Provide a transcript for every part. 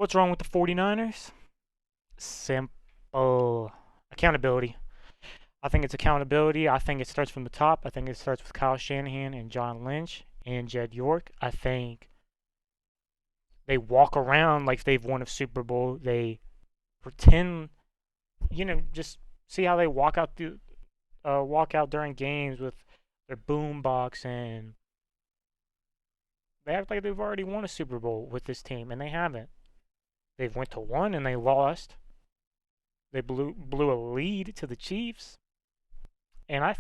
What's wrong with the 49ers? Simple. Accountability. I think it's accountability. I think it starts from the top. I think it starts with Kyle Shanahan and John Lynch and Jed York. I think they walk around like they've won a Super Bowl. They pretend, just see how they walk out during games with their boom box, and they act like they've already won a Super Bowl with this team, and they haven't. They've went to one and they lost. They blew a lead to the Chiefs, and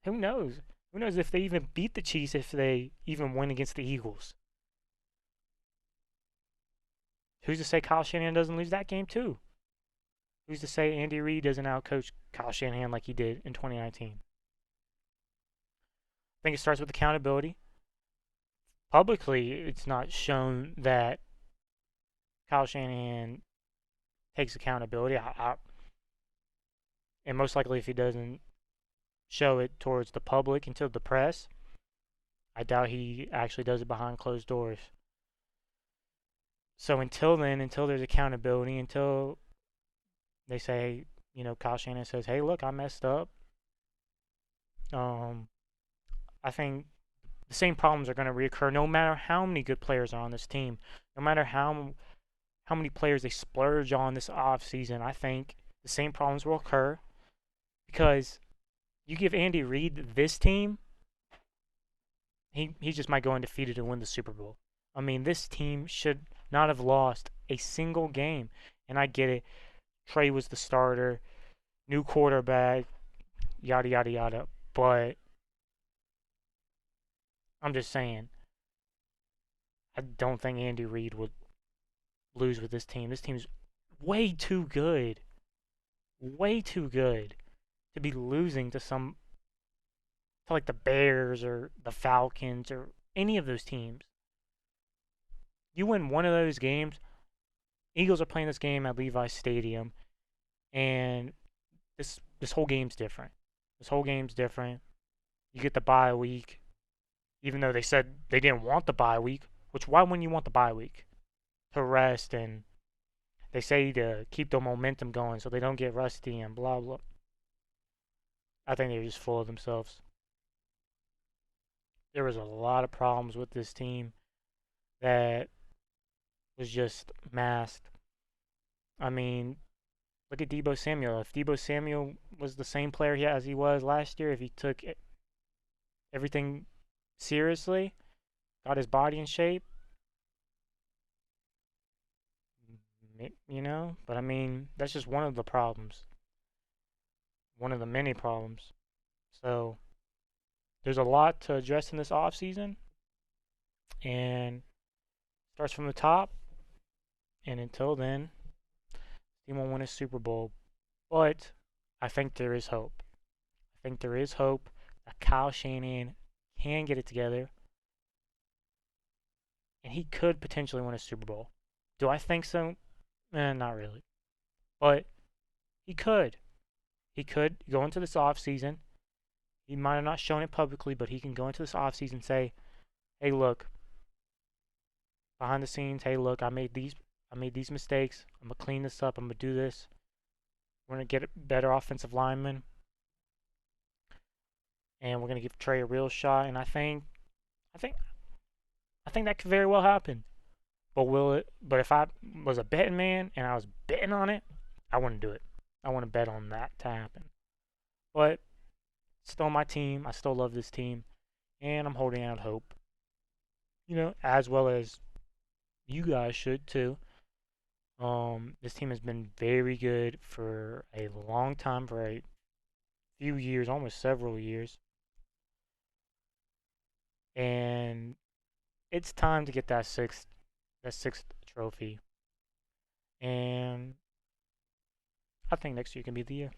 who knows? Who knows if they even beat the Chiefs, if they even win against the Eagles? Who's to say Kyle Shanahan doesn't lose that game too? Who's to say Andy Reid doesn't outcoach Kyle Shanahan like he did in 2019? I think it starts with accountability. Publicly, it's not shown that Kyle Shanahan takes accountability. And most likely, if he doesn't show it towards the public and to the press, I doubt he actually does it behind closed doors. So until then, until there's accountability, until they say, Kyle Shanahan says, "Hey, look, I messed up." I think the same problems are going to reoccur no matter how many good players are on this team, no matter how many players they splurge on this offseason. I think the same problems will occur because you give Andy Reid this team, he just might go undefeated and win the Super Bowl. I mean, this team should not have lost a single game. And I get it. Trey was the starter, new quarterback, yada, yada, yada. But I'm just saying, I don't think Andy Reid would lose with this team. This team's way too good. Way too good to be losing to like the Bears or the Falcons or any of those teams. You win one of those games, Eagles are playing this game at Levi's Stadium, and this whole game's different. This whole game's different. You get the bye week, even though they said they didn't want the bye week, which why wouldn't you want the bye week? To rest, and they say to keep the momentum going so they don't get rusty and blah blah. I think they're just full of themselves. There was a lot of problems with this team that was just masked. I mean, look at Deebo Samuel. If Deebo Samuel was the same player as he was last year, if he took everything seriously, got his body in shape, but I mean, that's just one of the problems. One of the many problems. So, there's a lot to address in this offseason, and starts from the top. And until then, he won't win a Super Bowl. But I think there is hope. I think there is hope that Kyle Shanahan can get it together, and he could potentially win a Super Bowl. Do I think so? Not really. But he could. He could go into this offseason. He might have not shown it publicly, but he can go into this offseason and say, "Hey, look, behind the scenes, hey, look, I made these mistakes. I'm gonna clean this up. I'm gonna do this. We're gonna get a better offensive lineman, and we're gonna give Trey a real shot." And I think, I think that could very well happen. But will it? But if I was a betting man and I was betting on it, I wouldn't do it. I want to bet on that to happen. But still my team. I still love this team, and I'm holding out hope. As well as you guys should too. This team has been very good for a long time, for a few years, almost several years, and it's time to get that sixth trophy. And I think next year can be the year.